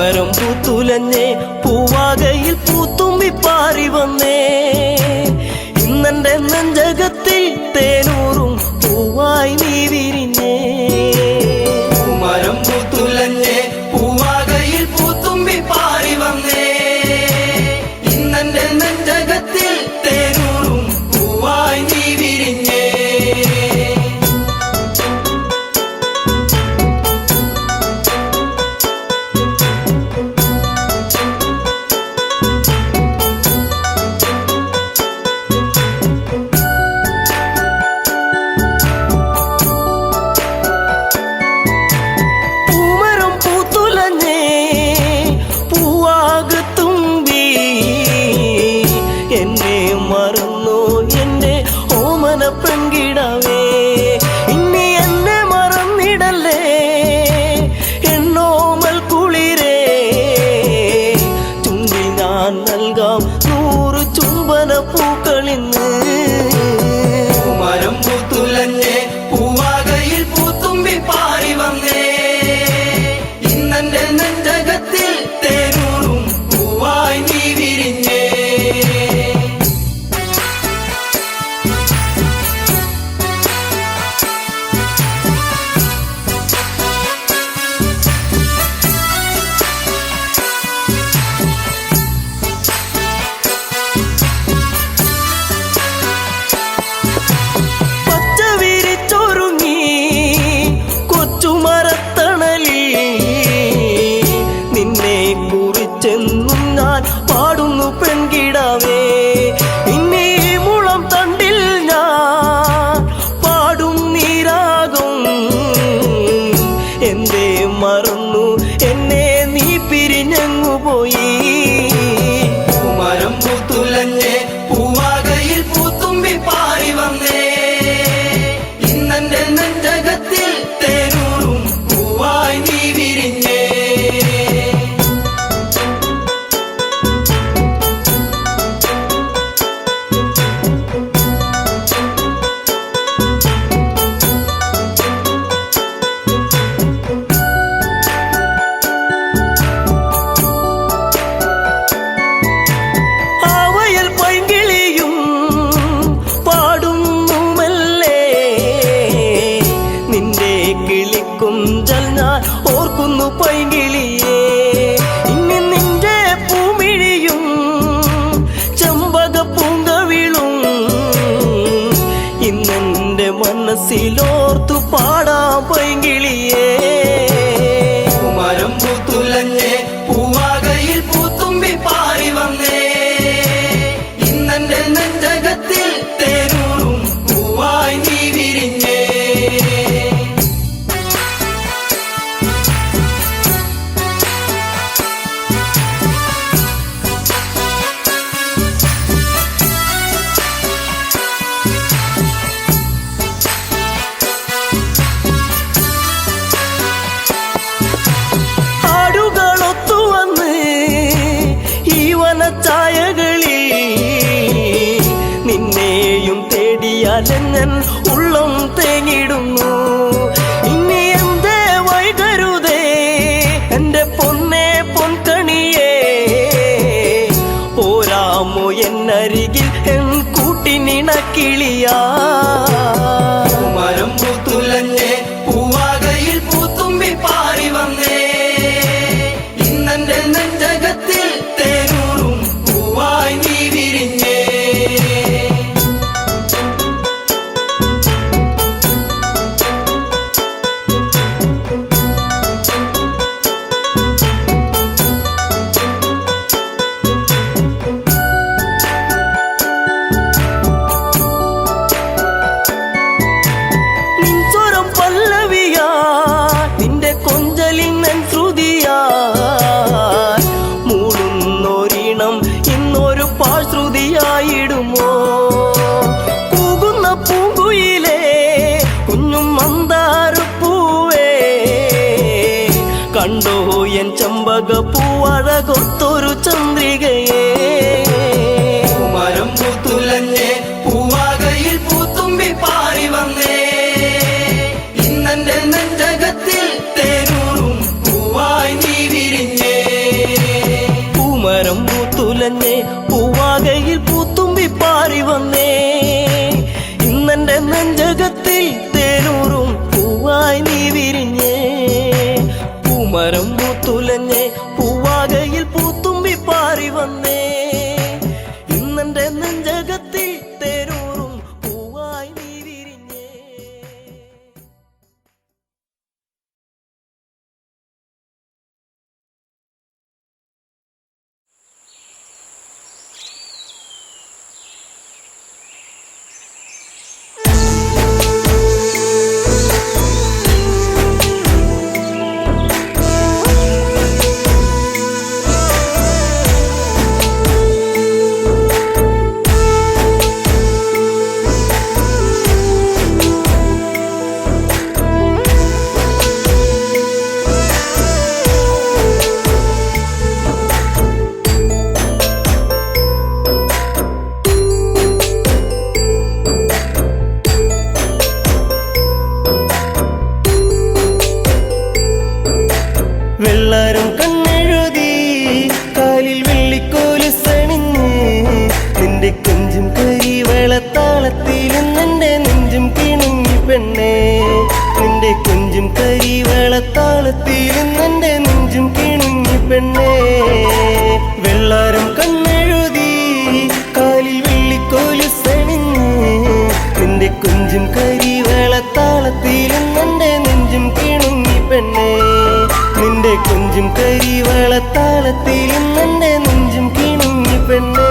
പൂമരം പൂത്തുലഞ്ഞേ പൂവാകയിൽ പൂത്തുമ്പി പാറി വന്നേ ഇന്നെന്റെ നെഞ്ചകത്തിൽ തേനൂറും പൂവായി നീ വിരിഞ്ഞേ പൂമരം പൂത്തുലഞ്ഞേ പൂവാകയിൽ പൂത്തുമ്പി പാറി വന്നേ ഇന്നെന്റെ നെഞ്ചകത്തിൽ തേനൂറും പൂവായി നീ വിരിഞ്ഞേ പെൺകിടാവേ ഇനി എന്നെ മറന്നിടല്ലേ എന്നോമൽ കുളിരേ ചുണ്ടിൽ ഞാൻ നൽകാം 100 ചുംബന പൂക്കളിന്ന് പൂമരം പൂത്തുലഞ്ഞേ പൂവാകയിൽ പൂത്തുമ്പി പാറി വന്നേ ഇന്നെന്റെ നെഞ്ചകത്തിൽ തേനൂറും പൂവായി നീ വിരിഞ്ഞേ ചെന്നും ഞാൻ പാടുന്നു പെൺകിടാവേ ഇനി മുളം തണ്ടിൽ ഞാൻ പാടും നീരാകും എന്തേ മറന്നു എന്നെ നീ പിരിഞ്ഞങ്ങു പോയി പൂമരം പൂത്തുലഞ്ഞേ പൂവാകയിൽ പൂത്തുമ്പി പാറി വന്നേ ഇന്നെന്റെ നെഞ്ചകത്തിൽ തേനൂറും പൂവായി നീ വിരിഞ്ഞേ കിളിക്കുഞ്ചൽ ഞാൻ ഓർക്കുന്നു പൈങ്കിളിയേ ഇനി നിന്റെ പൂമിഴിയും ചെമ്പക പൂങ്കവിളും ഇന്നെന്റെ മനസ്സിലോർത്തു പാടാം പൈങ്കിളിയേ പൂമരം പൂത്തുലഞ്ഞേ പൂവാകയിൽ പൂത്തുമ്പി പാറി വന്നേ ഇന്നെന്റെ നെഞ്ചകത്തിൽ തേനൂറും പൂവായി നീ വിരിഞ്ഞേ ചായകളിൽ നിന്നെയും തേടിയാലെങ്ങൻ ഉള്ളം തേങ്ങിടുന്നു ഇനി എന്തേ വൈകരുതേ എന്റെ പൊന്നേ പൊൻകണിയേ പോരാമോ എന്നരികിൽ എൻ കൂട്ടിനിണക്കിളിയാ പൂമരം പൂത്തുലഞ്ഞേ പൂവാകയിൽ പൂത്തുമ്പി പാറി വന്നേ ഇന്നെന്റെ നെഞ്ചകത്തിൽ തേനൂറും പൂവായി നീ വിരിഞ്ഞേ നിൻസ്വരം പല്ലവിയാ നിന്റെ കൊഞ്ചലിൻ ശ്രുതിയാ മൂടുന്നൊരിണം ഇന്നൊരു പാശ്രുതിയായിടുമോ കൂകുന്ന പൂങ്കുയിലേ കുഞ്ഞും മന്ദാരപ്പൂവേ കണ്ടോ എൻ ചെമ്പക പൂവഴകൊത്തൊരു ചന്ദ്രികയേ പൂമരം പൂത്തുലഞ്ഞേ പൂവാകയിൽ പൂത്തുമ്പി പാറി വന്നേ ഇന്നെന്റെ നെഞ്ചകത്തിൽ തേനൂറും പൂവായി നീ വിരിഞ്ഞേ നിന്നെന്റെ നെഞ്ചും കിണുങ്ങി പെണ്ണേ നിന്റെ കൊഞ്ചും കരിവളത്താളത്തിൽ നിന്നെന്റെ നെഞ്ചും കിണുങ്ങി പെണ്ണേ വെള്ളാരം കണ്ണെഴുതി കാലിൽ വെള്ളിക്കോലു സണിഞ്ഞ് നിന്റെ കൊഞ്ചും കരിവളത്താളത്തിൽ നിന്നെന്റെ നെഞ്ചും കിണുങ്ങി പെണ്ണേ നിന്റെ കൊഞ്ചും കരിവളത്താളത്തിൽ നിന്നെന്റെ നെഞ്ചും കിണുങ്ങി പെണ്ണേ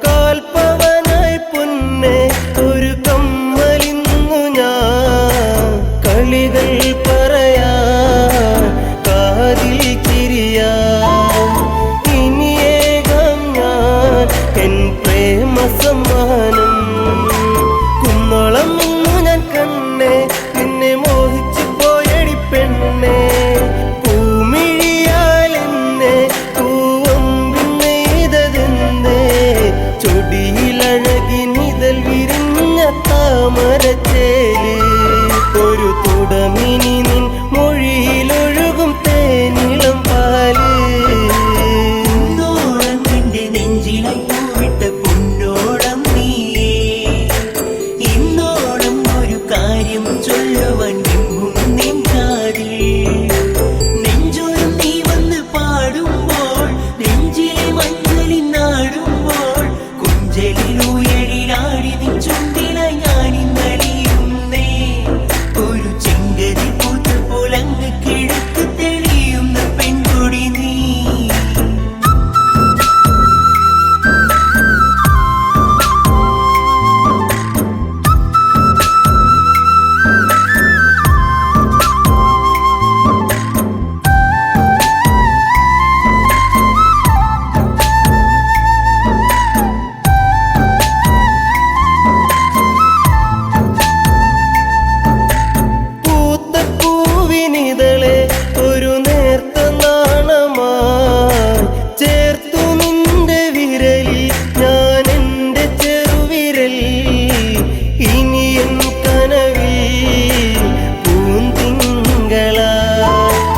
കാൽപ്പവനായി പൊന്നെ ഒരു കമ്മലിന്നു ഞാൻ കളികൾ പറയാ കാതിൽ ചിരിയാ ഇനിയേകം ഞാൻ എൻ പ്രേമ സമ്മാനം കുന്നോളം ഇന്നു ഞാൻ കണ്ണേ നിന്നെ മോഹിച്ചു പോയടി പെണ്ണേ ചൊടിയിലഴകിനിതൽ വിരിഞ്ഞ താമരച്ചേല് ഒരു തുടമിനി നിൻ മൊഴിയിലൊഴുകും തേനിളം പാല് നിന്റെ നെഞ്ചിലായി പൂവിട്ട പൊന്നോളം നീയേ ഇന്നോളം ഒരു കാര്യം ചൊല്ലുവാൻ നിൻ കാതിൽ നെഞ്ചോരം നീ വന്ന് പാടുമ്പോൾ നെഞ്ചിലെ മഞ്ഞളിൽ നാടുമ്പോൾ കുഞ്ചലിലൂയഴിലാടി നിൻ ചുണ്ടിലായി ഞാനിന്നലിയുന്നേ ഒരു ചെങ്കരി പൂത്ത പോലങ്ങ് കിഴക്ക് തെളിയുന്ന പെൺകൊടി നീ ഒരു നേർത്ത നാണമായി ചേർത്തു നിന്റെ വിരലിൽ ഞാൻ എൻ്റെ ചെറുവിരൽ ഇനി എൻ കനവിൽ പൂന്തിങ്കളായി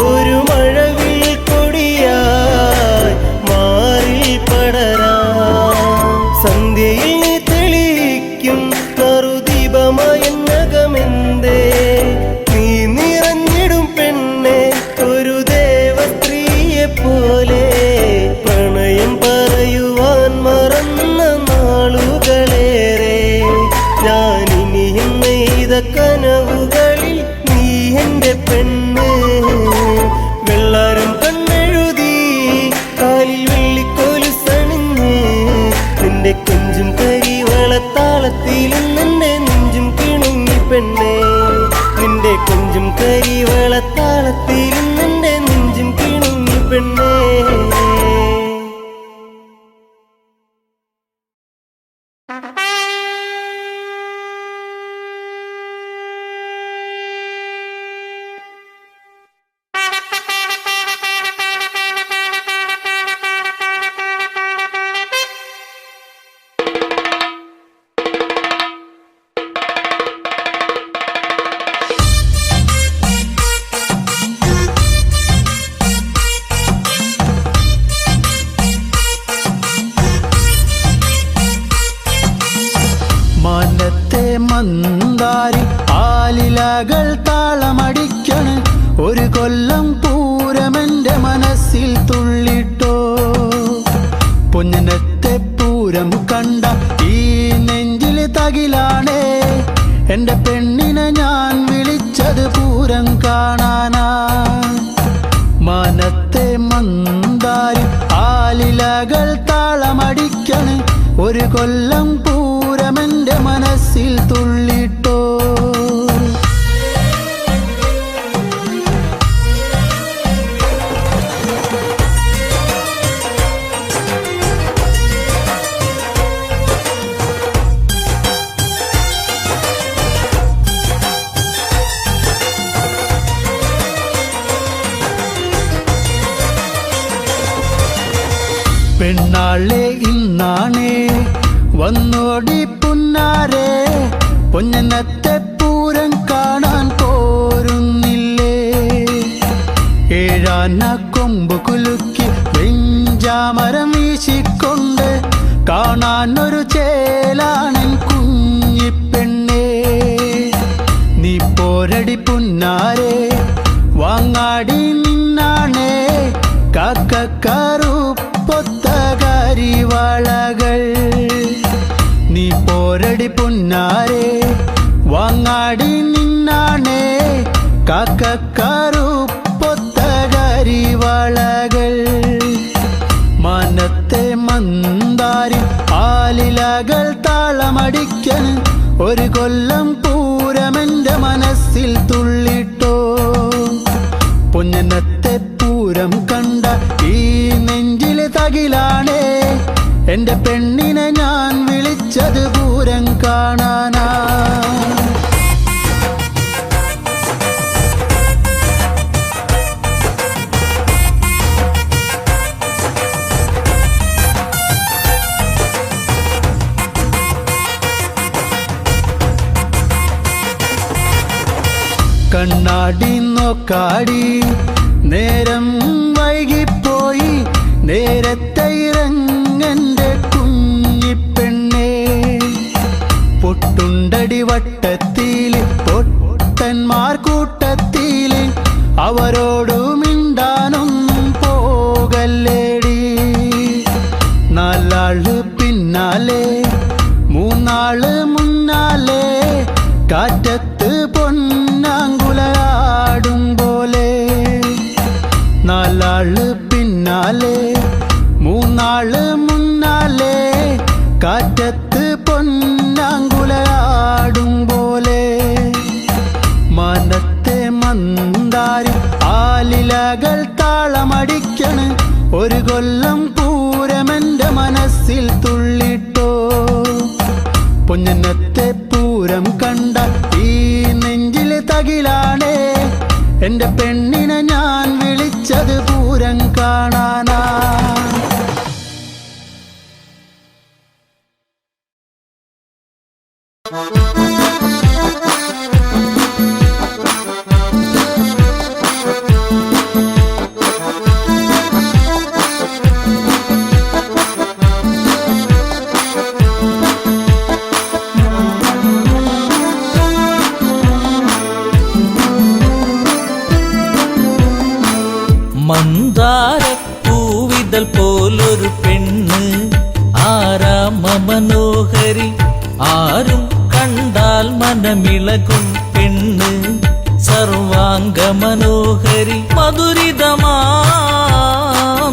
ഒരു മഴവിൽ കൊടിയായി മാറിൽ പടരാ സന്ധ്യയിൽ നീ തെളിയിക്കും നറുദീപമായ നഗമെന്തേ നീ നിറഞ്ഞിടും പെണ്ണെ ഒരു ദേവസ്ത്രീയെ പോലെ പ്രണയം പറയുവാൻ മറന്ന നാളുകളേറെ ഞാനിനിയും നെയ്ത കനവുകളിൽ നീ എൻ്റെ പെണ്ണ് വെള്ളാരം കണ്ണെഴുതി കാലിൽ വെള്ളിക്കോലു സണിഞ്ഞ് നിന്റെ കൊഞ്ചും കരിവളത്താളത്തിൽ നിന്റെ നെഞ്ചും കിണുങ്ങി പെണ്ണേ നിന്റെ കൊഞ്ചും കരിവളത്താളത്തിൽ നിന്റെ നെഞ്ചും കിണുങ്ങി പെണ്ണേ മന്ദാരി ആലിലകൾ താളമടിക്കണ് ഒരു കൊല്ലം പൂരമെന്റെ മനസ്സിൽ തുള്ളിട്ടോ പൊന്നിനത്തെ പൂരം കണ്ട ഈ നെഞ്ചിൽ തകിലാണേ വിളിച്ചത് പൂരം കാണാനാ. മനത്തെ മന്ദാരി ആലിലകൾ താളമടിക്കണ്, ഒരു കൊല്ലം പൂരമെന്റെ മനസ്സിൽ തുള്ളിട്ടോ. പെണ്ണാളെ ഇന്നാണേ വന്നോടി പുന്നാരെ, പൊന്നനത്തെ പൂരം കാണാൻ പോരുന്നില്ലേ. ഏഴാന കൊമ്പ് കുലുക്കി വെഞ്ചാമരം വീശിക്കൊണ്ട് കാണാനൊരു ചേലാണൻ കുഞ്ഞിപ്പെണ്ണേ. നീ പോരടി പുന്നാരെ വാങ്ങാടി നിന്നാണേ, കാക്കക്കാറുപ്പൊത്ത കരിവാളകൾ. നീ പോരടി പുന്നാരെ വാങ്ങാടി നിന്നാണേ, കാക്കക്കാറുപ്പൊത്ത കരിവാളകൾ. മനത്തെ മന്ദാരി ആലിലകൾ താളമടിക്കന്, ഒരു കൊല്ലം പൂരമെന്റെ മനസ്സിൽ തുള്ളിട്ടോ. പൊന്നനത്തെ പൂരം കണ്ട ഈ നെഞ്ചില് തകിലാണേ, എന്റെ പെണ്ണിനെ ഞാൻ വിളിച്ചത് പൂരം കാണാനാ. കണ്ണാടി നോക്കാടി നേരം വൈകിപ്പോയി, നേരത്തെ ഇറങ്ങന്റെ കുഞ്ഞിപ്പെണ്ണേ. പൊട്ടുണ്ടടി വട്ടത്തില് പൊട്ടന്മാർ കൂട്ടത്തില്, അവരോടു മിണ്ടാനൊന്നും പോകല്ലേടി. നാലാള് പിന്നാലെ മൂന്നാള് മുന്നാലെ, കാറ്റത്ത് പൊന്നാങ്കുലയാടും പോലെ. നാലാള് പിന്നാലെ മൂന്നാള് മുന്നാലെ, കാറ്റത്ത് പൊന്നാങ്കുലയാടും പോലെ. മനത്തെ മന്ദാരി ആലിലകൾ താളമടിക്കണ്, ഒരു കൊല്ലം പൂരമെന്റെ മനസ്സിൽ തുള്ളിട്ടോ. പൊന്നനത്തെ പൂരം കണ്ട ഈ നെഞ്ചില് തകിലാണേ, എന്റെ പെണ്ണിനെ ഞാൻ വിളിച്ചത് പൂരം കാണാനാ. മന്ദാരപ്പൂവിതൾ പോലൊരു പെണ്ണ്, ആരാമ മനോഹരി, ആരും കണ്ടാൽ മനമിളകും പെണ്ണ്. സർവാംഗ മനോഹരി മധുരിതമാ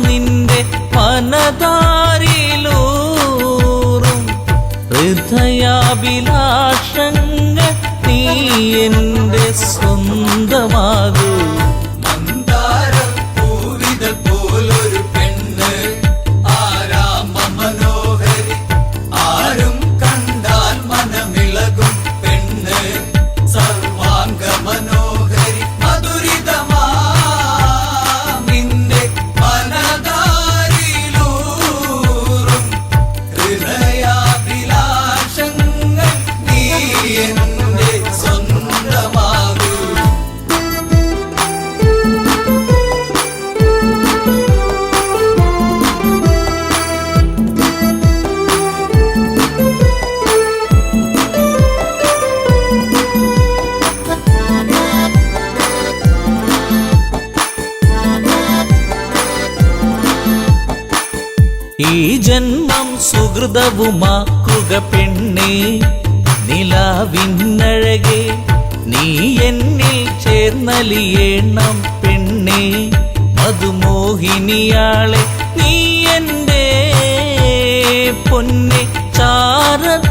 നിന്റെ മനതാരിലൂറും, ഹൃദയാഭിലാഷങ്ങൾ നീ എന്റെ സ്വന്തമാകൂ. പോലൊരു പെണ്ണ്, ആരാമ മനോഹരി, ആരും കണ്ടാൽ മനമിളകും പെണ്ണ്. സർവാംഗ മനോഹരി മധുരിതമാ നിന്റെ മനതാരിലൂറും, ഹൃദയാഭിലാഷങ്ങൾ നീ എന്റെ സ്വന്തമാകൂ. ഈ ജന്മം സുഹൃതവുമാക്കുക പെണ്ണേ, നിലാവിന്നഴകെ നീ എന്നിൽ ചേർന്നലിയേണം പെണ്ണേ മധുമോഹിനിയാളെ നീ എൻ്റെ പൊന്നെ ചാരത്തണഞ്ഞാൽ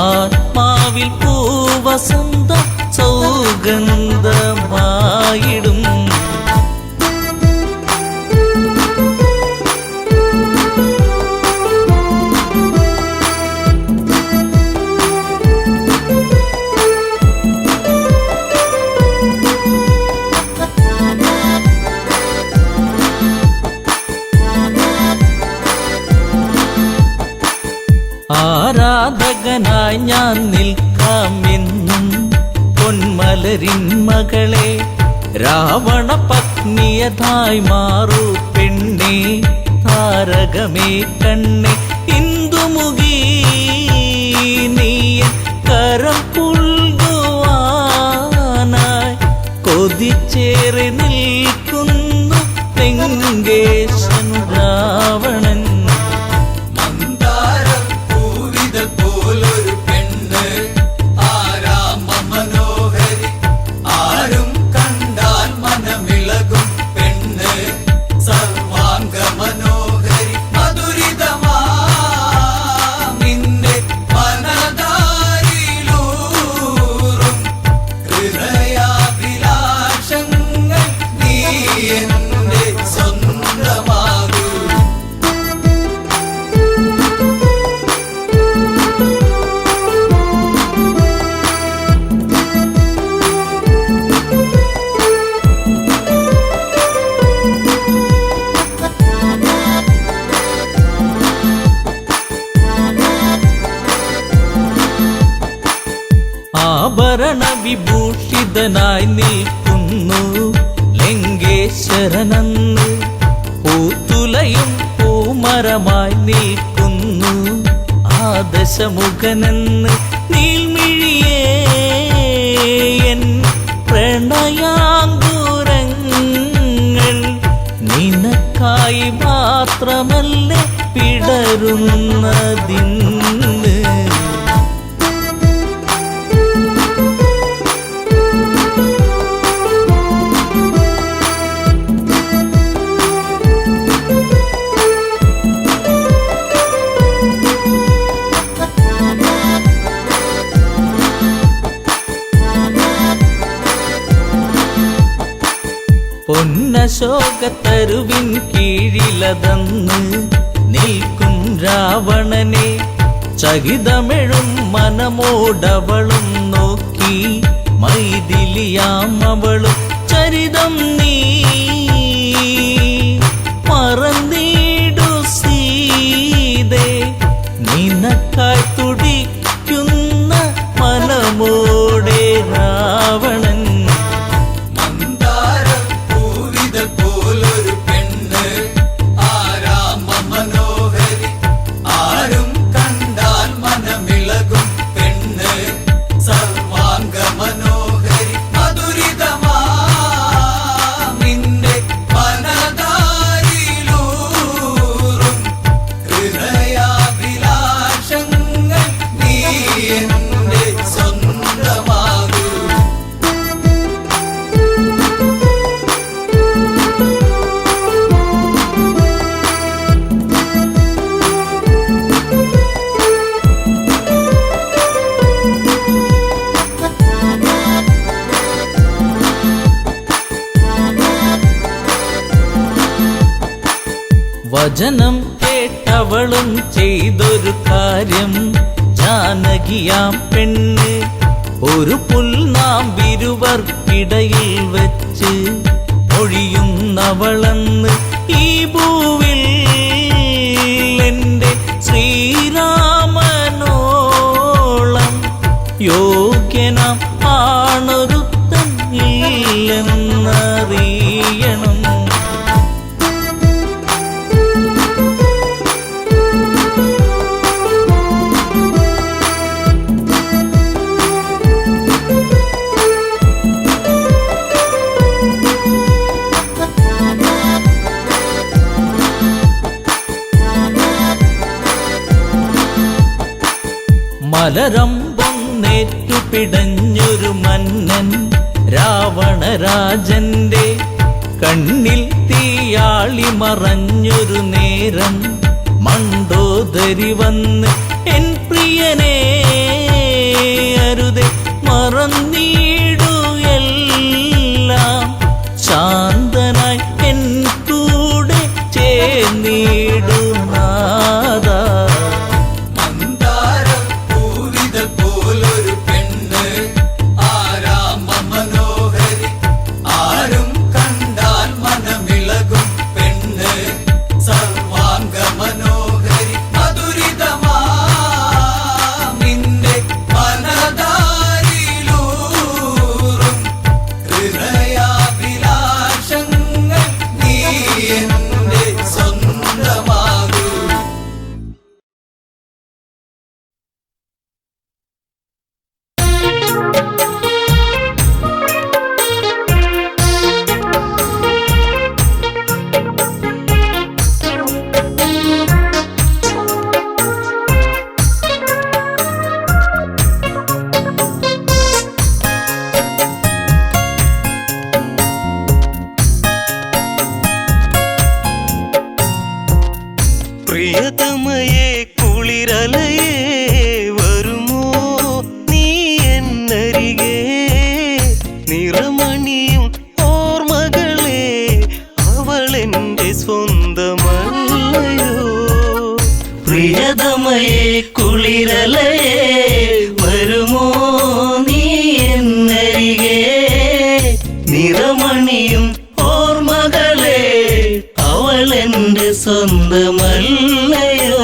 ആത്മാവിൽ പൂവസന്ത സൗഗന്ധമായിടും. ആരാധകനായി ഞാൻ നിൽക്കാമെന്നും പൊന്മലരിൻ മകളെ രാവണ പത്നിയതായി മാറൂ പെണ്ണേ താരകമേ കണ്ണേ ഇന്ദുമുഖി നീയ കരം പുൽകുവാനായി കൊതിച്ചേറി നിൽക്കുന്നു തെങ്കേശൻ രാവണൻ. പോലൊരു പെണ്ണ് ആരാമ മനോഹരി ആരും കണ്ടാൽ മനമിളകും പെണ്ണ് സർവാംഗ മനോഹരി മധുരിതമാ നിന്നെ മനതാരിലൂറും ഹൃദയാഭിലാഷങ്ങൾ നീ എന്റെ സ്വന്തമാകൂ. ആഭരണ വിഭൂഷിതനായി നിൽക്കുന്നു ലങ്കേശ്വരനെന്ന് പൂത്തുലയും പൂമരമായി നിൽക്കുന്നു ആദശമുഖനെന്ന് നീൽമിഴിയേ എൻ പ്രണയാങ്കുരങ്ങൾ നിനക്കായി മാത്രമല്ലേ പിടരുന്നതിന്ന്. പൊന്നശോകത്തരുവിൻ കീഴിലതന്ന് നിൽക്കും രാവണനെ ചകിതമെഴും മനമോടവളും നോക്കി മൈഥിലിയാം അവളും ചരിതം നീ മറന്നിടു സീതേ നിനക്കായി തുടിക്കുന്ന മനമോടെ രാവണൻ. പോലൊരു പെണ്ണ് ആരാമ മനോഹരി ആരും കണ്ടാൽ മനമിളകും പെണ്ണ് സർവാംഗ മനോഹരി മധുരിതമാ നിന്നെ മനതാരിലൂറും ഹൃദയാഭിലാഷങ്ങൾ നീ എന്റെ സ്വന്തമാകൂ. വചനം കേട്ടവളും ചെയ്തൊരു കാര്യം ജാനകിയാം പെണ്ണ് ഒരു പുൽനാമ്പിരുവർക്കിടയിൽ വെച്ച് ഒഴിയുന്നവളെന്ന് ഈ ഭൂവിൽ എൻ്റെ ശ്രീരാമനോളം യോഗ്യനാം ആണൊരുത്തൻ ഇല്ലെന്നറിയണം. മലരമ്പൊന്നേറ്റു പിടഞ്ഞൊരു ഒരു മന്നൻ രാവണരാജന്റെ കണ്ണിൽ തീയാളി മറഞ്ഞൊരു നേരം മണ്ടോദരി വന്ന് എൻ പ്രിയനെ അരുതേ മറന്നീടു എല്ലാം ശാന്തനായി എൻ കൂടെ ചേർന്നിടു നാദ. മന്ദാരപ്പൂവിതൾ പോലൊരു പെണ്ണ് ആരാമ മനോഹരി ആരും കണ്ടാൽ മനമിളകും പെണ്ണ് സർവാംഗ മനോഹരി മധുരിതമാ നിന്റെ മനതാരിലൂറും ഹൃദയാഭിലാഷങ്ങൾ നീ എന്റെ സ്വന്തമാകൂ. പ്രിയതമയേ കുളിരലയേ വരുമോ നീ എന്നരികെ നിറമണിയും ഓർമ്മകളെ അവളെന്റെ സ്വന്തമല്ലയോ. പ്രിയതമയേ കുളിരലയേ വരുമോ നീ എന്നരികെ നിറമണിയും ഓർമ്മകളെ അവളെന്റെ സ്വന്തമല്ലയോ.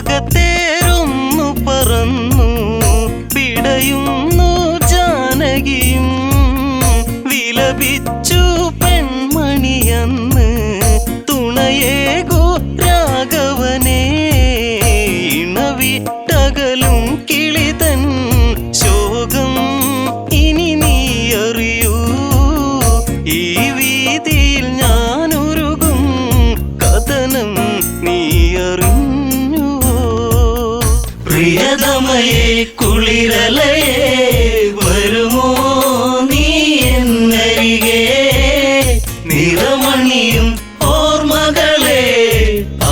പുഷ്പകത്തേരൊന്നു പറന്നു പിടയുന്നു ജാനകിയും വിലപിച്ചു പെൺമണിയന്ന് തുണയേകോ രാഘവനെ ഇണവിട്ടകലും കിളിതൻ ശോകം ഇനി നീ അറിയൂ. ഈ വീതിയിൽ ഞാനൊരുകും കഥനം നീ അറിഞ്ഞുവോ. പ്രിയതമയേ കുളിരലയേ വരുമോ നീ എന്നരികെ നിറമണിയും ഓർമ്മകളെ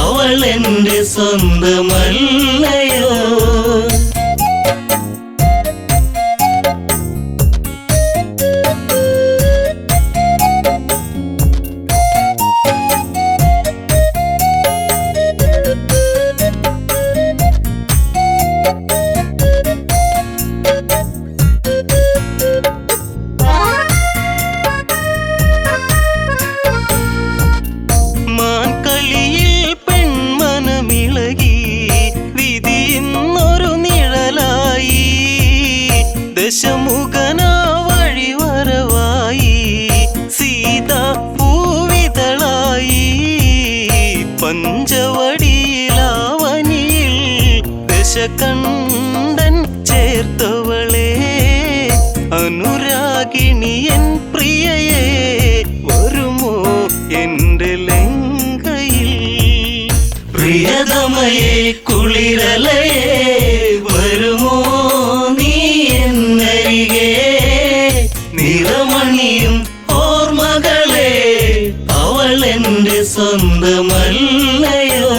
അവളെന്റെ സ്വന്തമല്ലയോ. മാൻകളിയിൽ പെൺമനമിളകി വിധിയെന്നൊരു നിഴലായി ദശമുഖനാ വഴിവരവായി സീതാ പൂവിതളായി പഞ്ചവടിയിലാവനിയിൽ ദശകണ്ഠൻ ചേർത്തവളെ അനുരാഗിണിയൻ പ്രിയയെ വരുമോ എന്റെ ലങ്കയിൽ. പ്രിയതമയേ കുളിരലയേ വരുമോ നീ എന്നരികെ നിറമണിയും ഓർമ്മകളെ അവളെന്റെ സ്വന്തമല്ലയോ.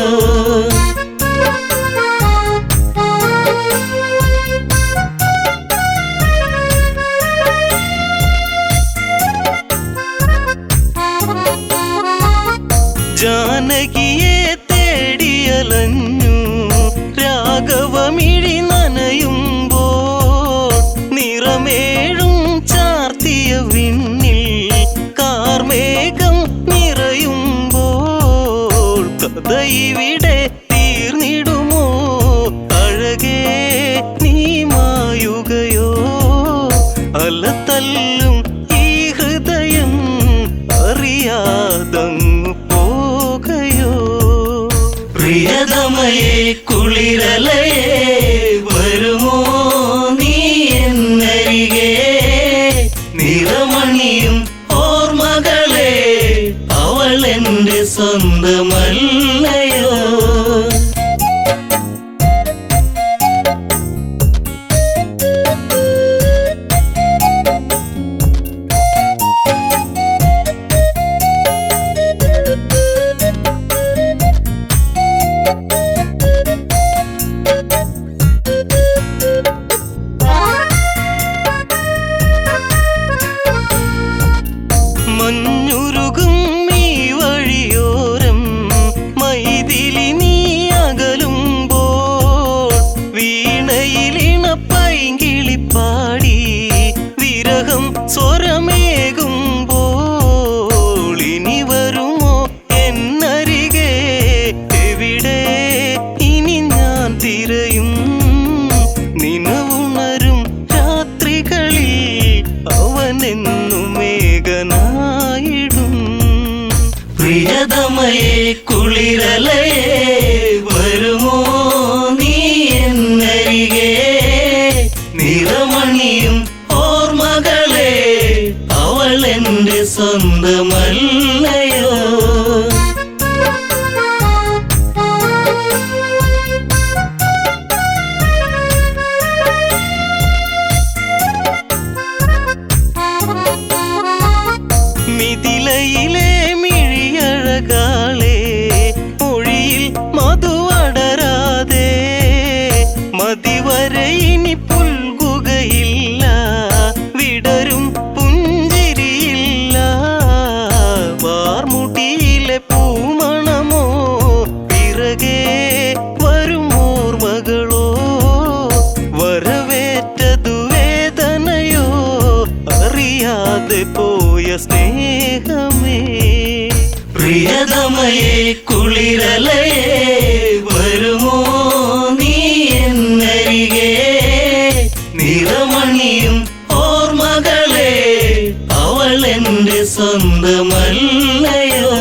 ജാനകിയെ തേടിയലഞ്ഞു രാഘവമിഴി നനയുമ്പോൾ നിറമേഴും ചാർത്തിയ വിണ്ണിൽ കാർമേഘം നിറയുമ്പോൾ കഥ ഇവിടെ തീർന്നിടുമോ അഴകേ നീ മായുകയോ. അലതല്ലും ഈ ഹൃദയം അറിയാതങ്ങു പോകയോ. പ്രിയതമയേ കുളിരലയേ വരുമോ നീ എന്നരികെ നിറമണിയും ഓർമ്മകളെ അവൾ എൻ്റെ സ്വന്തമല്ലയോ. മഞ്ഞുരുകും ഈ വഴിയോരം മൈഥിലി നീ അകലുമ്പോൾ വീണയിലിണപ്പൈങ്കിളിപ്പാടി വിരഹം സ്വരമേകുമ്പോൾ ഇനി വരുമോ എന്നരികെ എവിടെ ഇനി ഞാൻ തിരയും നിനവുണരും രാത്രികളിൽ അവനെന്നും മേഘനായിടും. പ്രിയതമയെ കുളിരലയെ വരുമോ നീ എന്നരികെ. നിറമണിയും ഓർമ്മകളെ അവൾ എൻ്റെ സ്വന്തമല്ലയോ. മിഥിലയിലെ മിഴിയഴകാളെ മൊഴിയിൽ മധുവടരാതെ മതിവരെ ഇനി പുൽകുകയില്ല വിടരും പുഞ്ചിരിയില്ല. വാർമുടിയിലെ പൂമണമോ പിറകെ വരുമോർമകളോ വരവേറ്റതു വേദനയോ അറിയാതെ പോയ സ്നേഹമേ. പ്രിയതമയെ കുളിരലയെ വരുമോ നീ എന്നരികെ. നിറമണിയും ഓർമ്മകളെ അവൾ എൻ്റെ സ്വന്തമല്ലയോ.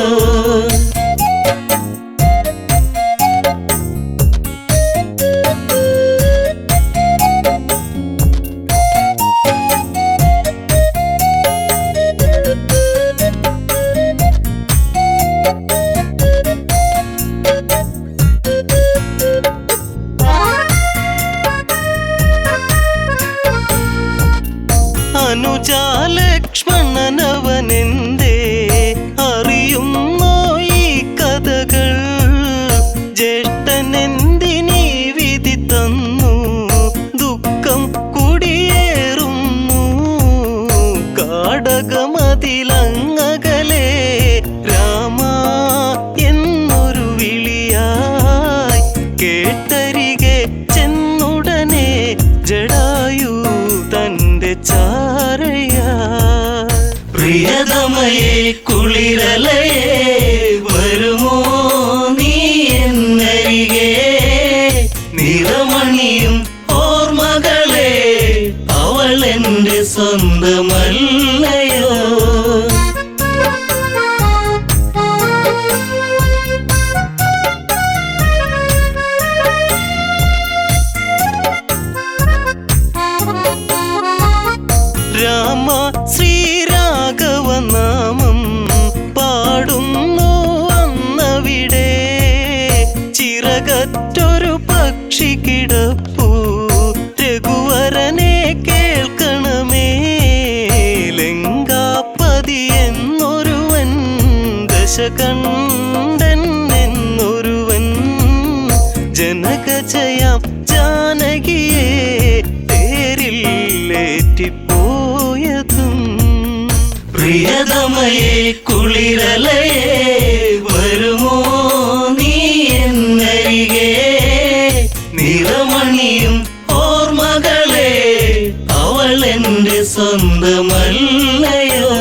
അനുജാലക്ഷ്മണനവനെന്തേ അറിയുന്നോ ഈ കഥകൾ. ജ്യേഷ്ഠനെന്തിനീ വിധി തന്നു ദുഃഖം കുടിയേറുന്നു. കാടകമതിലങ്ങകലെ രാമ എന്നൊരു വിളിയായി കേട്ടരികെ ചെന്നുടനെ ജടായു തന്റെ ചാരയാ. പ്രിയതമയെ കുളിരലയെ വരുമോ നീ എന്നരികെ. നിറമണിയും ഓർമ്മകളെ അവൾ എൻ്റെ സ്വന്തമല്ലയോ. രാമ ശ്രീരാഘവനാമം പാടുന്നു അന്നവിടെ. ചിറകറ്റൊരു പക്ഷി കിടപ്പു രഘുവരനെ കേൾക്കണമേ. ലങ്കാപതി എന്നൊരുവൻ ദശകണ്ഠൻ എന്നൊരുവൻ ജനകജയാം ജാനകിയെ തേരിലേറ്റിപ്പോയതും. പ്രിയതമയെ കുളിരലയെ വരുമോ നീ എന്നരികെ. നിറമണിയും ഓർമ്മകളെ അവൾ എൻ്റെ സ്വന്തമല്ലയോ.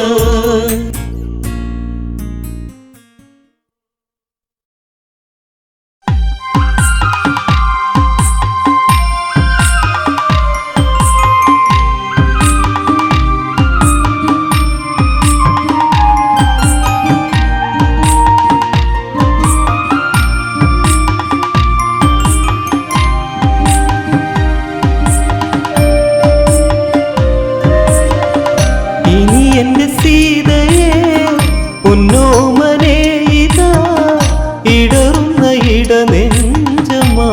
സീതയെ പൊന്നോമനെ ഇതാ ഇടറുന്ന ഇടനെഞ്ചമാ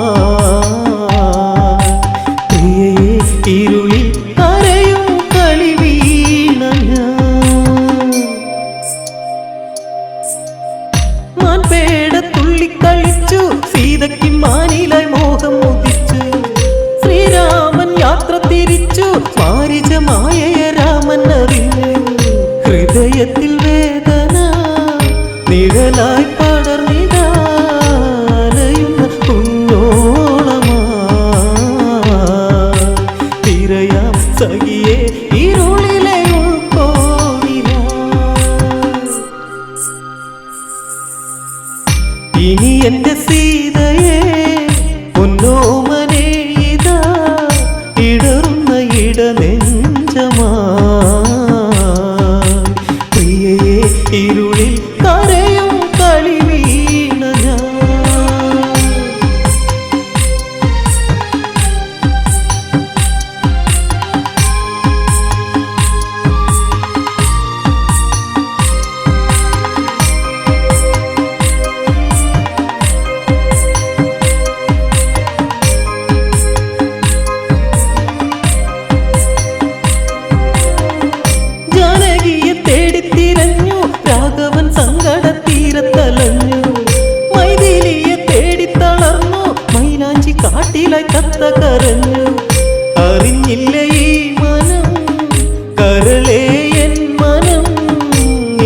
പ്രിയയെ ഇരുളിൽ കരയും കളി വീണ മാൻപേട തുള്ളിക്കളിച്ചു സീതയ്ക്ക് മാനിലായി മോഹം ഉദിച്ചു ശ്രീരാമൻ യാത്ര തിരിച്ചു മാരിജമായ രാമൻ അറിഞ്ഞു ഹൃദയത്തിൽ വേദന നിഴലായി പടർന്നിടാലയുന്ന കുഞ്ഞോളമാ തിരയാം സഖിയെ ഇരുളിലെ ഉൾക്കോണില ഇനി എന്റെ സീതയെ പൊന്നോമനെ ഇതാ ഇടറുന്ന ഇടനെഞ്ചമാ പ്രിയയെ ഇരുളിൽ കരയും കളി വീണ ജാനകിയെ തേടിത്തിരഞ്ഞു രാഘവൻ സങ്കടത്തീരത്തലഞ്ഞു മൈഥിലിയെ തേടിത്തളർന്നു മൈലാഞ്ചി കാട്ടിലായി കത്ത കരഞ്ഞു അറിഞ്ഞില്ല ഈ മനം കരളേ എൻ മനം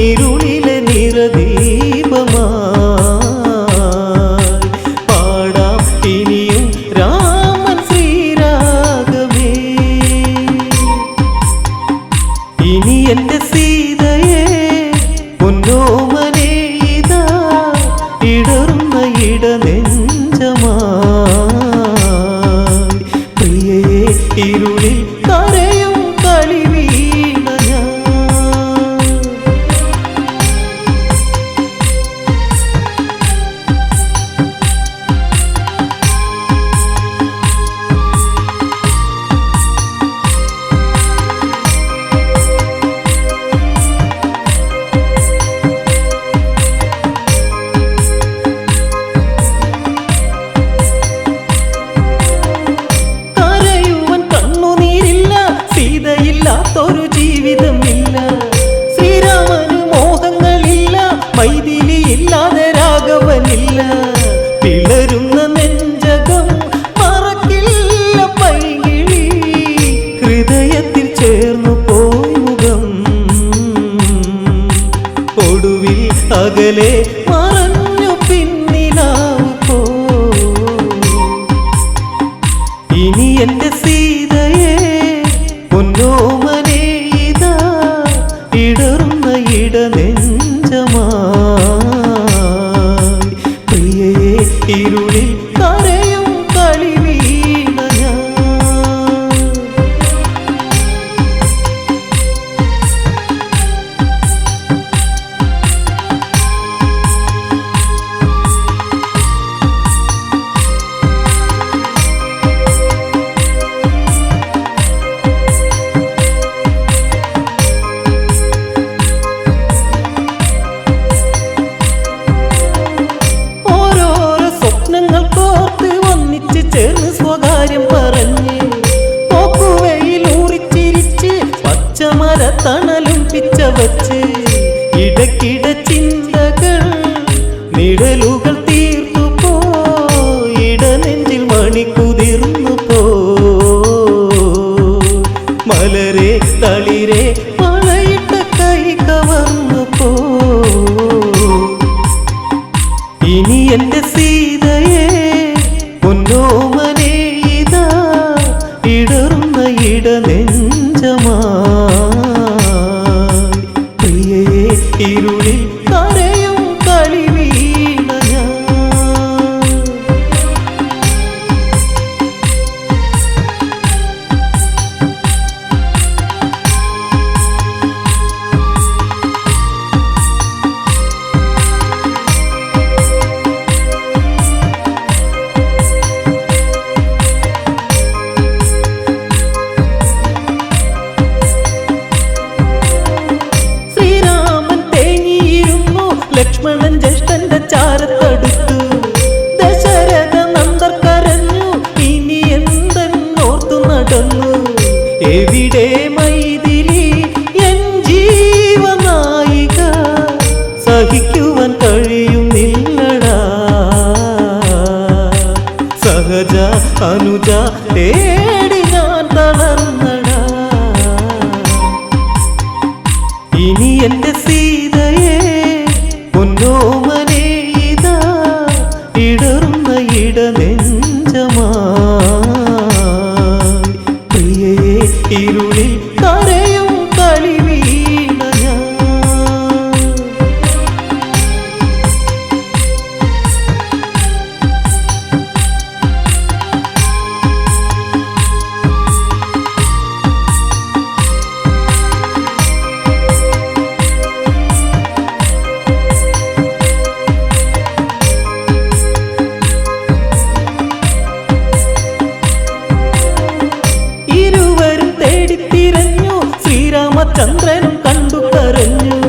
ഇരുളിലെ നിറദീപമായി പാടാം ഇനിയും രാമൻ ശ്രീരാഗമേ ഇനി എന്റെ സീതയെ പൊന്നോമനെ ഇതാ ഇടറുന്ന ഇടനെഞ്ചമാ പ്രിയയെ ഇരുളിൽ കരയും കളി വീണ കരയുവൻ കണ്ണുനീരില്ല സീതയില്ലാത്തൊരു ജീവിതമില്ല ശ്രീരാമന് മോഹങ്ങളില്ല മൈഥിലി ഇല്ലാതെ രാഘവനില്ല പിളരുന്ന നെഞ്ചകം മറക്കില്ല പൈകിളി ഹൃദയത്തിൽ ചേർന്നു പോയി മുഖം ഒടുവിൽ അകലെ മറഞ്ഞു പിന്നിലാവ് പോ ഇനി എന്റെ സീതയെ പൊന്നോമനെ ഇതാ ഇടറുന്ന ഇടനെഞ്ചമാ പ്രിയയെ ഇരുളിൽ കരയും കളി വീണ ഓരോരോ സ്വപ്നങ്ങൾ കോർത്ത് ഒന്നിച്ച് ചേർന്ന് സ്വകാര്യം പറഞ്ഞ് പോക്കുവയിൽ ഊറിച്ചിരിച്ച് പച്ചമര തണലും പിച്ച വച്ച് ഇടയ്ക്കിട ചിന്തകൾ നിഴലുകൾ തീർത്തു പോ ഇടനെഞ്ചിൽ മണിക്കുതിർന്നു പോ മലരെ തളിരെ മഴയിട്ട കൈ കവർന്നു പോ ഇനി എന്റെ സീതയെ പൊന്നോമനെ ഇതാ ഇടറുന്ന ഇടനെഞ്ചമാ പ്രിയയെ ഇരുളിൽ കരയും കളി വീണ ഇനി എന്റെ സീതയെ പൊന്നോമനെ ഇതാ ഇടറുന്ന ഇടനെഞ്ചമാ പ്രിയയെ ഇരുളിൽ കരയും കളി വീണ ഞാൻ ചന്ദ്രനും കണ്ടു കരഞ്ഞു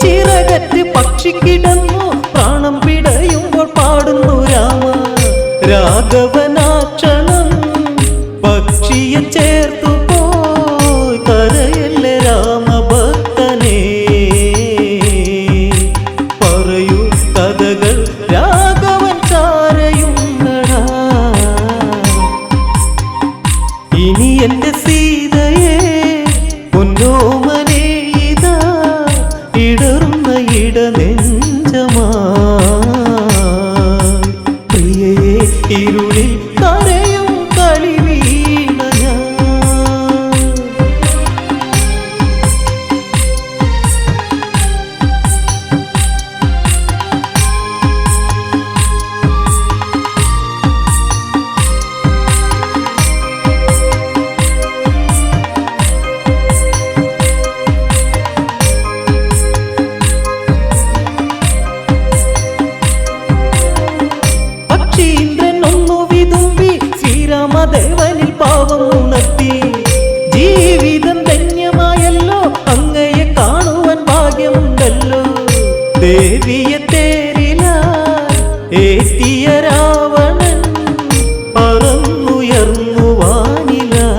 ചിറകറ്റ് പക്ഷി കിടന്നു പ്രാണം പിടയുമ്പോൾ പാടുന്നു രാമ രാഘവനാക്ഷണം പക്ഷിയെ ചേർത്തു പോയി കരയല്ലേ രാമഭക്തനെ പറയൂ കഥകൾ രാഘവൻ ചാരയുണ്ടടാ ഇനി എന്റെ സീതയെ പൊന്നോമനെ ഇതാ ഇടറുന്ന ഇടനെഞ്ചമാ പ്രിയയെ ഇരുളിൽ കരയും കളി വീണ ഞാൻ ദേവനിൽ പാവം ഉണർത്തി ജീവിതം ധന്യമായല്ലോ അങ്ങയെ കാണുവാൻ ഭാഗ്യമുണ്ടല്ലോ ദേവിയെ തേരിലായി ഏറ്റിയ രാവണൻ പറന്നുയർന്നു വാനിലായി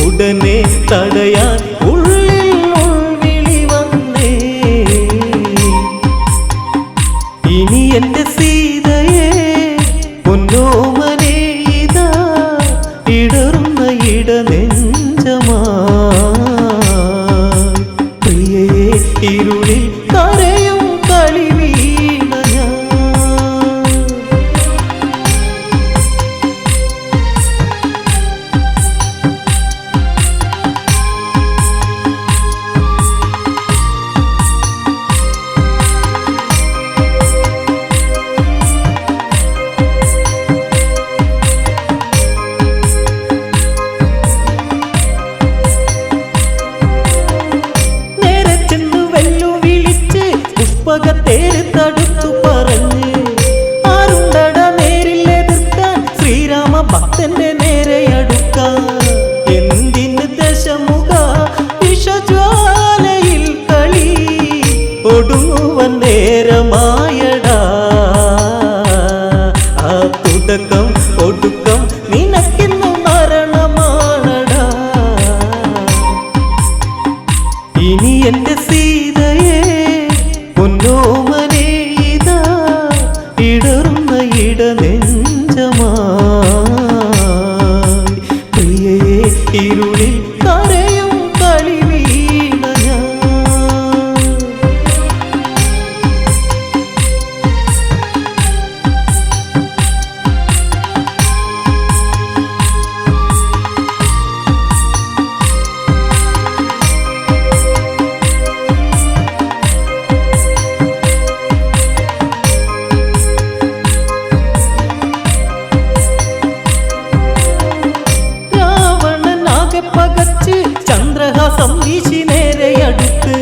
ഉടനെ തടയാൻ ഉള്ളിൽ ഉൾവിളി വന്നേ ഇനി എന്റെ സീതയെ പൊന്നോമനെ ഇതാ ഇടറുന്ന ഇടനെഞ്ചമാ പ്രിയയെ ഇരുളിൽ കരയും കളി വീണ ഞാൻ പുഷ്പകത്തേര് തടുത്തു പറഞ്ഞ് ആരുണ്ടട നേരിൽ എതിർക്കാൻ ശ്രീരാമ ഭക്തന്റെ നേരെ അടുക്കാൻ എന്തിന് ദശമുഖ വിഷജ്വാലയിൽ കളി ഒടുങ്ങുവൻ നേരമായടാ ആ തുടക്കം ഒടുക്കം നിനക്കിന്നു മരണമാണടാ ഇനി എന്റെ സീതയെ പൊന്നോമനെ ഇതാ ഇടറുന്ന ഇടനെഞ്ചമാ പ്രിയയെ ഇരുളിൽ കരയും കളി വീണ ഞാൻ പകച്ച് ചന്ദ്രഹാസം വീശി നേരെ അടുത്ത്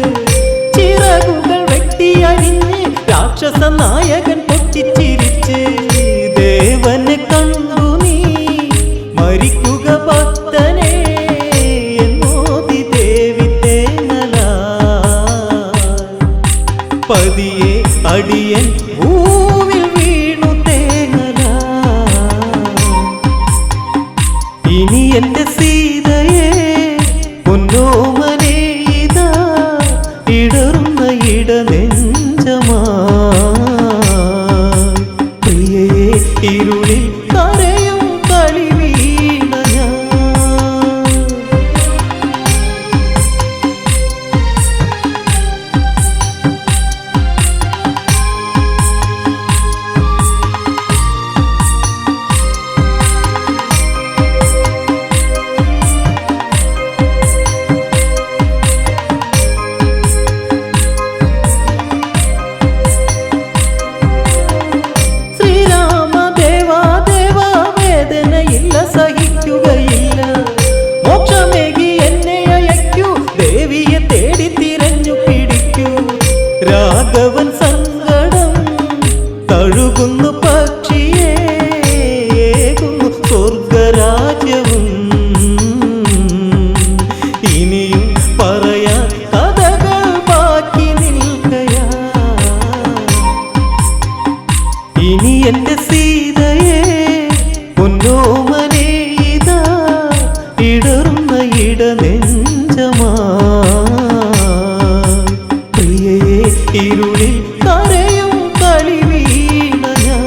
ചിറകുകൾ വെട്ടിയരിഞ്ഞ് രാക്ഷസ നായകൻ പൊട്ടിച്ചിരിച്ച് ദേവനെ കണ്ടു നീ മരിക്കുക ഭക്തനെ എന്നോതി ദേവി തേങ്ങല പതിയെ അടിയൻ ഭൂവിൽ വീണു തേങ്ങല ഇനി എന്റെ സീതയെ പൊന്നോമനെ ഇതാ ഇടറുന്ന ഇടനെഞ്ചമാ പ്രിയ കഴുകവൻ സങ്കടം കഴുകുന്നു പക്ഷിയേ സ്വർഗരാജ്യവും ഇനിയും പറയാൻ കഥകൾ ബാക്കി നിൽക്കയാ ഇനി എന്റെ സീതയെ പൊന്നോമനെ ഇതാ ഇടറുന്ന ഇടനെഞ്ചമാ പ്രിയയെ ഇരുളിൽ കരയും കളി വീണ ഞാൻ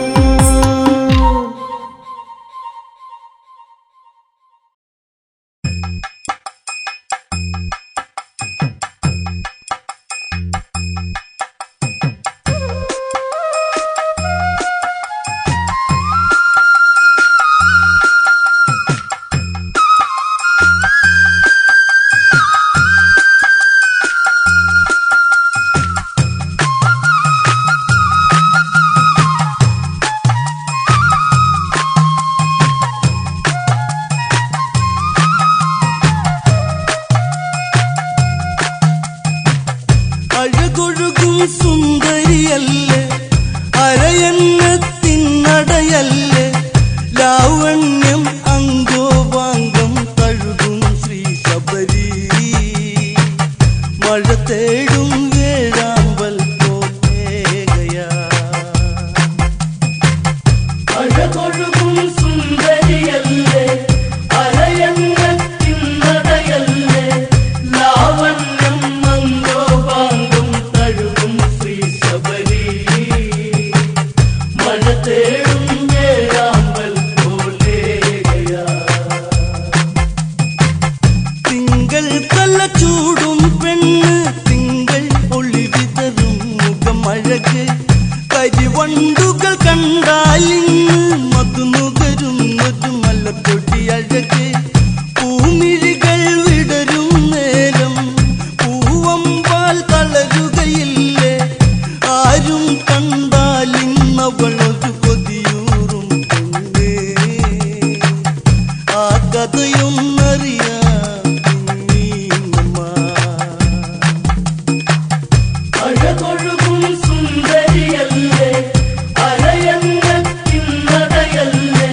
അഴകൊഴുകും സുന്ദരിയല്ലേ അരയന്നത്തിനടയല്ലേ ലാവണ്യം അങ്കോപാംഗം തഴുകും ശ്രീ ശബരി മഴ തേടും വേഴാമ്പൽ പോകയാ അഴകൊഴുകും സുന്ദരിയല്ലേ അരയന്നത്തിനടയല്ലേ ലാവണ്യം അങ്കോപാംഗം തഴുകും ശ്രീ ശബരി മഴ തേടും വേഴാമ്പൽ പോകയാ തിങ്കൾ കല്ല ചൂടും പെണ്ണ് തിങ്കൾ ഒളി വിതറും മുഖമഴക് കരിവണ്ടുകൾ കണ്ടാലിന്ന് മധുനുകരും ഒരു മലപ്പൊടി അഴക് പൂമിഴികൾ വിടരും നേരം പൂവമ്പാൽ തളരുകയില്ലേ ആരും കണ്ടാലിന്നവളൊരു കൊതിയൂറും പെണ്ണേ ആ കഥയൊന്നറിയാം അഴകൊഴുകും സുന്ദരിയല്ലേ അരയന്നത്തിനടയല്ലേ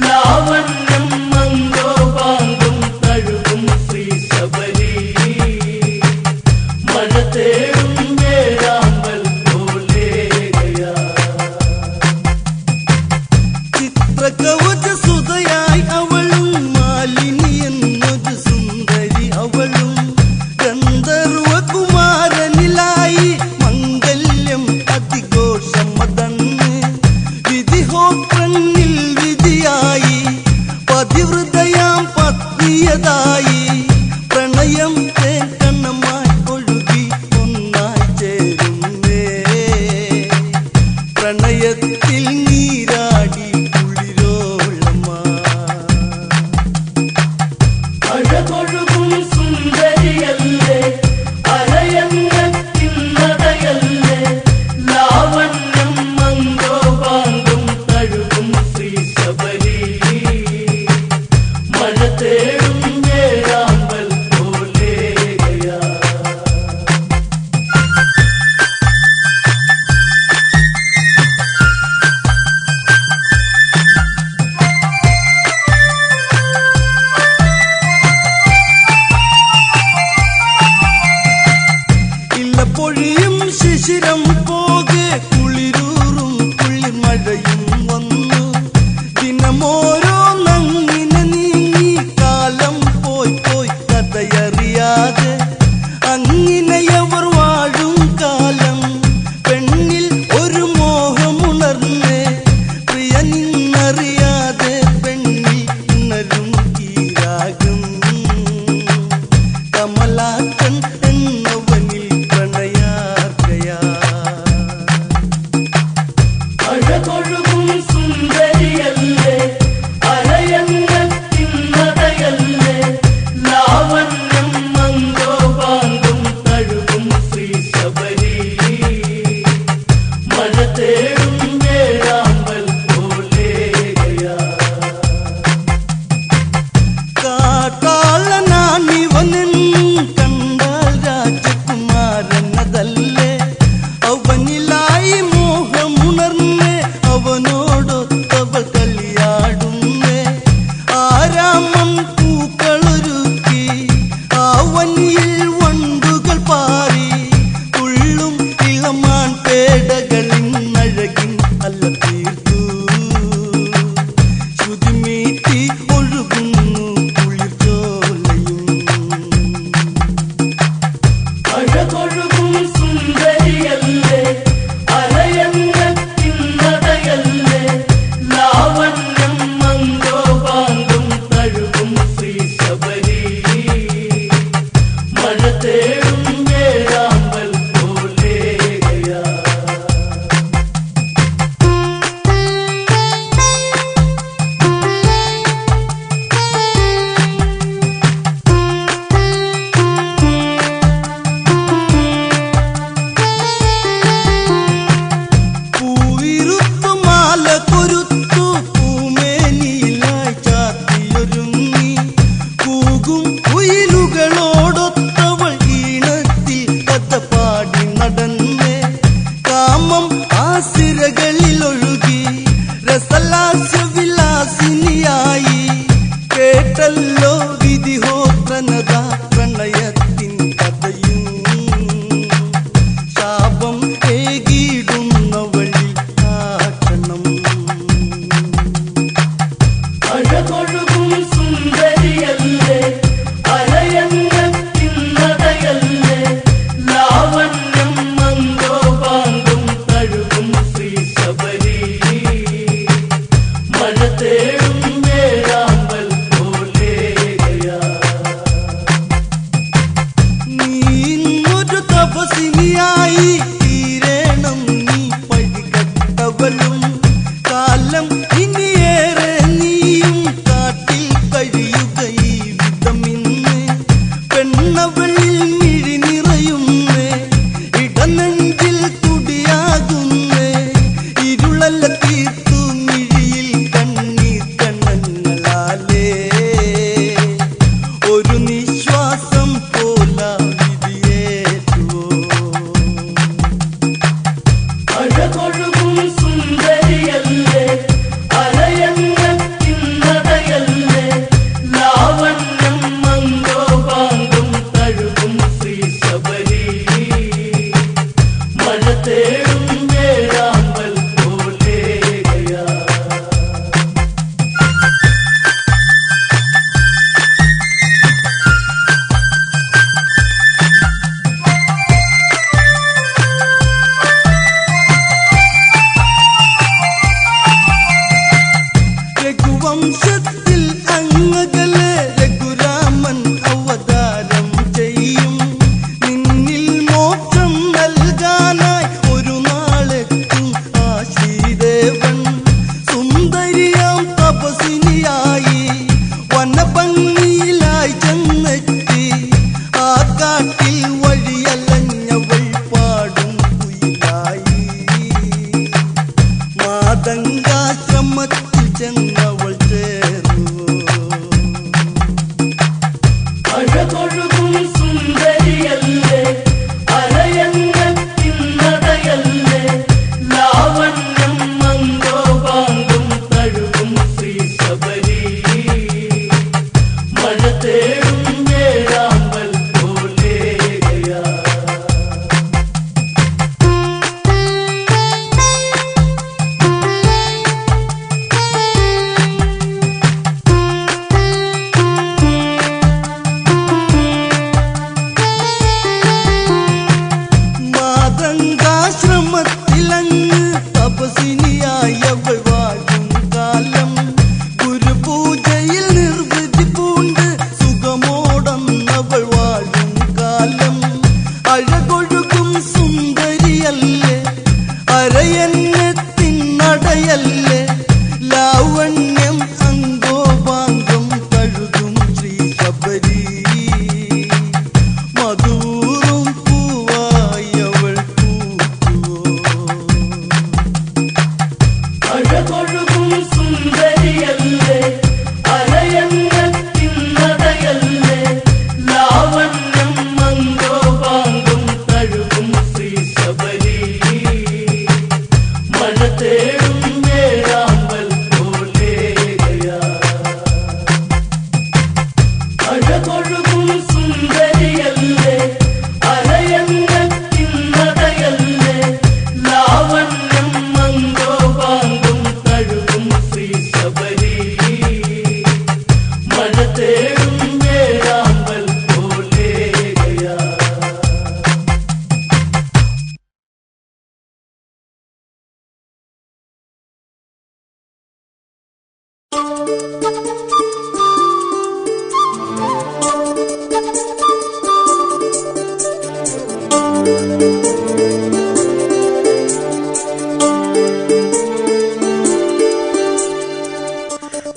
ലാവണ്യം മങ്കോപാംഗം തഴുകും ശ്രീ ശബരി മഴ തേടും വേഴാമ്പൽ പോലെയാ ചിത്രകവച സുതയായി അവളും മാലിനി എന്നൊരു സുന്ദരി അവളും ഗന്ധർവകുമാരനിലായി മംഗല്യം അതിഘോഷമതന്ന് വിധിഹോത്രന്നിൽ വിധിയായി പതിവൃതയാം പത്നിയതായി പ്രണയം തേക്കണമായി ഒഴുകി ഒന്നായി ചേരുന്നേ പ്രണയത്തിൽ നീരാടി കുളിരോളമാ അഴകൊഴുകും സുന്ദരിയല്ലേ അരയന്നത്തിനടയല്ലേ ലാവണ്യം മങ്കോപാംഗം തഴുകും ശ്രീ ശബരി മഴ തേടും വേഴാമ്പൽ പോലെയാ ഇല്ല പൊഴിയും ശിശിരം പോകെ കുളിരൂറും കുളിമഴയും വന്നു ദിനമോരോ നങ്ങിനെ നീങ്ങി കാലം പോയി പോയി കഥയറിയാതെ അങ്ങിനെയവർ വാഴും കാലം പെണ്ണിൽ ഒരു മോഹമുണർന്നേ പ്രിയ നിന്നറിയാതെ പെണ്ണിൽ ഉണരും ഈ രാഗം കമലാക്കൻ എന്നവനിൽ പ്രണയാർക്കയാ അഴകൊഴുകും സുന്ദരിയല്ലേ അരയന്നത്തിനടയല്ലേ ലാവണ്യം മങ്കോപാംഗം തഴുകും അവനിയിൽ വണ്ടുകൾ പാറി തുള്ളും ഇളമാൻ പേടകളിൻ അഴകിൻ അല്ല തീർത്തു ശ്രുതിമീട്ടി ഒഴുകുന്നു കുളിർച്ചോലയും അഴകൊഴുകും സുന്ദരിയല്ലേ അലയങ്ങത്തിൻ നടയല്ലേ ലാവണ്യം മന്ദോപാങ്കം തഴുകും ശ്രീ ശബരി മഴ തേടും വേഴാമ്പൽ പോലെയാ പൂവിരുത്തു മാല കൊരുത്തു പൂമേനിയിലായി ചാത്തിയൊരുങ്ങി കൂകും കുയിലുകളോടൊത്തവൾ ഈണത്തിൽ കഥ പാടി നടന്നേ കാമം ആസിരകളിലൊഴുകി രസലാസ്യവിലാസിനിയായി കേട്ടല്ലോ വിധിഹോത്രനത പ്രണയത്തിൻ കഥയും ശാപം ഏകിടുന്ന വഴി കാട്ടണം അഴകൊഴുകും സുന്ദരിയല്ലേ അലയങ്ങത്തിൻ നടയല്ലേ ലാവണ്യം മന്ദോപാങ്കം തഴുകും ശ്രീ ശബരി മഴ തേടും വേഴാമ്പൽ പോലെയാ നീ ഇന്നൊരു തപസിനിയായി തീരണം നീ പഴികട്ടവളും കാലം ഇനിയേറെ നീയും കാട്ടിൽ കഴിയുക ഈ വിധമിന്ന് പെണ്ണവളിൽ മിഴി നിറയുന്നേ ഇടനെഞ്ചിൽ തുടിയാകുന്നേ ഇരുളല്ല തീർത്തു മിഴിയിൽ കണ്ണീർ കണ്ണങ്ങളാലേ ഒരു നിശ്വാസം പോല വിധിയേറ്റുവോ അഴകൊഴുകും സുന്ദരിയല്ലേ അലയങ്ങത്തിൻ നടയല്ലേ ലാവണ്യം മന്ദോപാങ്കം തഴുകും ശ്രീ ശബരി മഴ തേടും വേഴാമ്പൽ പോലെയാ രഘുവംശത്തിൽ അങ്ങകലെ രഘുരാമൻ അവതാരം ചെയ്യും നിന്നിൽ മോക്ഷം നൽകാനായി ഒരു നാളെത്തും ആ ശ്രീദേവൻ സുന്ദരിയാം തപസിനിയായി വനഭംഗിയിലായി ചെന്നെത്തി ആ കാട്ടിൽ വഴിയലഞ്ഞവൾ പാടും കുയിലായി മാതങ്കാശ്രമത്തിൽ ചെന്നവൾ ചേർന്നു അഴകൊഴുകും സുന്ദരിയല്ലേ അലയങ്ങത്തിൻ നടയല്ലേ ലാവണ്യം മന്ദോപാങ്കം തഴുകും ശ്രീ ശബരി മഴ തേടും വേഴാമ്പൽ പോലെയാ മാതങ്കാശ്രമത്തിലങ്ങ് തപസിനിയായി അവൾ വാഴും കാലം ഗുരുപൂജയിൽ നിർവൃതി പൂണ്ട് സുഖമോടന്നവൾ വാഴും കാലം അഴകൊഴുകും സുന്ദരിയല്ലേ അരയന്നത്തിൻ നടയല്ലേ ലാവണ്യം അങ്കോപാങ്കം കഴുകും ശ്രീ ശബരി മധുറും പൂവായി അവൾ പൂക്കുവോ അഴകൊഴുകും സുന്ദരിയല്ലേ അലയങ്ങത്തിൻ നടയല്ലേ ലാവണ്യം മന്ദോപാങ്കം തഴുകും ശ്രീ ശബരി മഴ തേടും വേഴ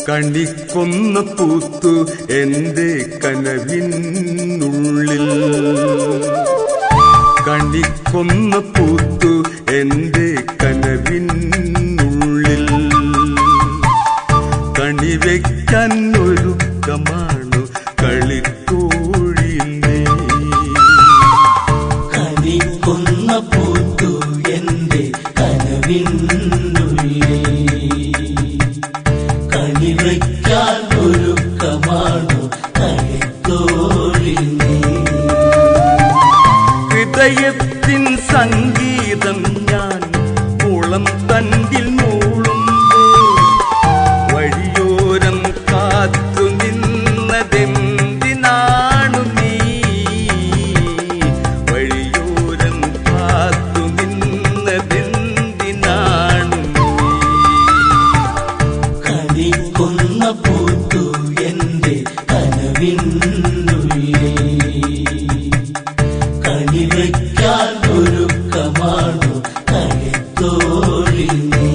കണിക്കൊന്ന പൂത്തു എൻ്റെ കനവിനുള്ളിൽ, കണിക്കൊന്ന പൂത്തു എൻ്റെ കനവിനുള്ളിൽ, കണിവയ്ക്കാൻ ഒരുക്കമാണു കളിത്തോഴിൽ നീ. കണിക്കൊന്ന പൂത്തു എൻ്റെ കനവിനുള്ളിൽ, കണിവയ്ക്കാൻ ഒരുക്കമാണു കളിത്തോഴിൽ നീ. ഹൃദയത്തിൻ സംഗീതം ഞാൻ കുളം തണ്ടിൽ മൂളുമ്പോൾ വഴിയോരം കാത്തു നിന്നതെന്തിനാണു നീ, വഴിയോരം കാത്തു നിന്നതെന്തിനാണു നീ. കണിക്കൊന്ന പൂത്തു എൻ്റെ കനവിനുള്ളിൽ, കണിവയ്ക്കാൻ ഒരുക്കമാണു കളിത്തോഴിൽ നീ.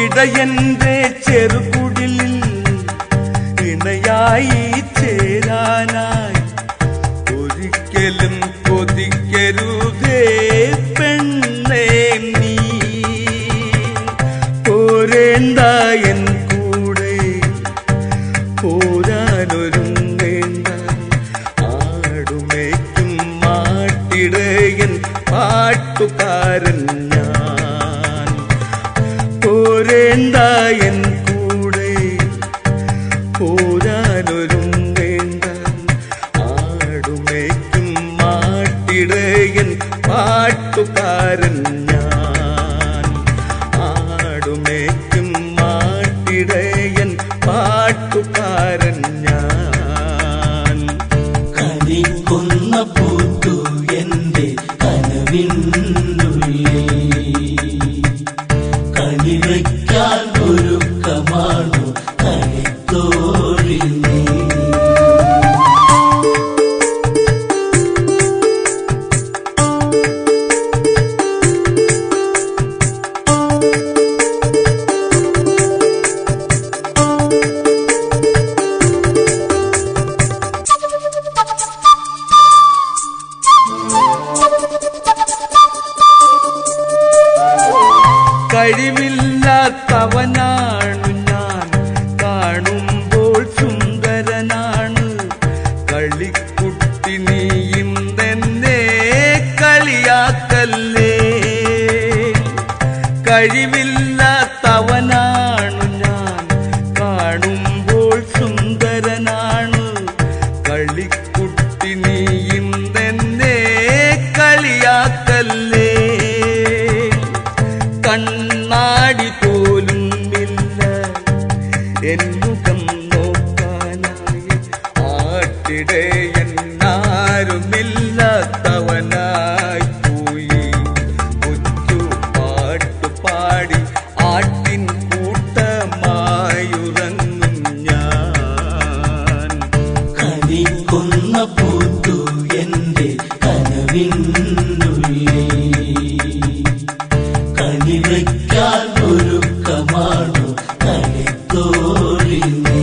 ഇടയന്റെ ചെറുകുടിലിൽ ഇണയായി ചേരാനായി ഒരിക്കലും കൊതിക്കരുതേ പെണ്ണേ നീ. പോരേണ്ട എൻ കൂടെ പോരാനൊരുങ്ങേണ്ട, ആടുമേക്കും മാട്ടിടയൻ പാട്ടുകാരൻ ഞാൻ. പോരേണ്ട എൻ കൂടെ പോരാനൊരുങ്ങേണ്ട, ആടുമേക്കും മാട്ടിടയൻ പാട്ടുകാരൻ ഞാൻ. ആടുമേക്കും മാട്ടിടയൻ പാട്ടുകാരൻ ഞാൻ. കണിക്കൊന്ന പൂത്തു എൻ്റെ കനവിനുള്ളിൽ, കണിവയ്ക്കാൻ ഒരുക്കമാണു കളിത്തോഴിൽ നീ. കഴിവില്ലാത്തവനാണു ഞാൻ, കാണുമ്പോൾ സുന്ദരനാണ്. കളിക്കുട്ടി നീയും തന്നെ കളിയാക്കല്ലേ. കഴിവില്ലാത്തവനാണു ഞാൻ, കാണുമ്പോൾ സുന്ദരനാണ്. കളിക്കുട്ടി നീയും തന്നെ കളിയാക്കല്ലേ. കണ്ണാടി പോലും ഇല്ല എന്നുകം നോക്കാനായി, ആട്ടിടയൻ ആരുമില്ലാത്തവനായി പോയി. കൊച്ചു പാട്ടുപാടി ആട്ടിൻ കൂട്ടമായുറങ്ങും ഞാൻ. കണിക്കൊന്ന പൂത്തു എൻ്റെ കനവിനുള്ളിൽ, കണിവയ്ക്കാൻ ഒരുക്കമാണു കളിത്തോഴിൽ നീ.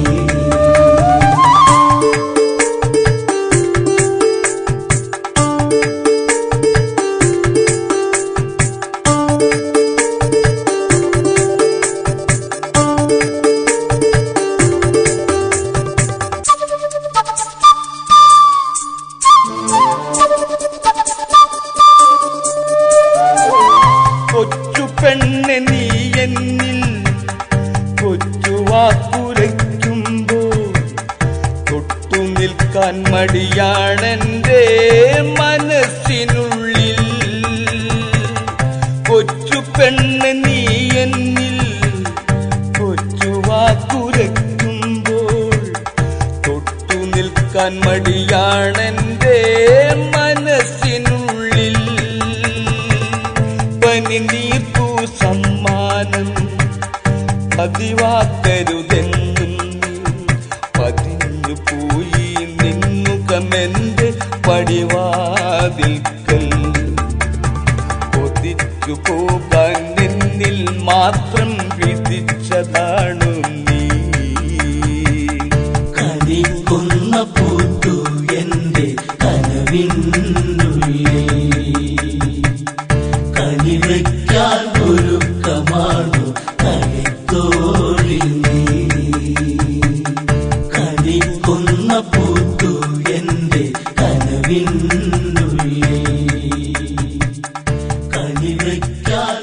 കൊച്ചു പെണ്ണെ നീ എന്നിൽ കൊച്ചു വാക്കുരയ്ക്കുമ്പോൾ തൊട്ടു നിൽക്കാൻ മടിയാണെൻ്റെ മനസ്സിനുള്ളിൽ. കൊച്ചു പെണ്ണ് നീ എന്നിൽ കൊച്ചു നിൽക്കാൻ മടിയാണെന്റെ മനസ്സിനുള്ളിൽ പനിനീർക്കു സമ്മാനം പതിവാക്കരുതെന്നും പതിഞ്ഞു പോയി നിന്നുകമെന്റെ പടിവാതിൽക്കൽ കൊതിച്ചു പോകാൻ നിന്നിൽ മാത്രം വിധിച്ചതാണു നീ കണിക്കുന്ന പൂത്തു എന്റെ കനവിനുള്ളിൽ കണിവയ്ക്കാൻ ഒരുക്കമാണു കളിത്തോഴി നീ കണിക്കുന്ന പൂത്തു എന്റെ കനവിനുള്ളിൽ കണിവയ്ക്കാൻ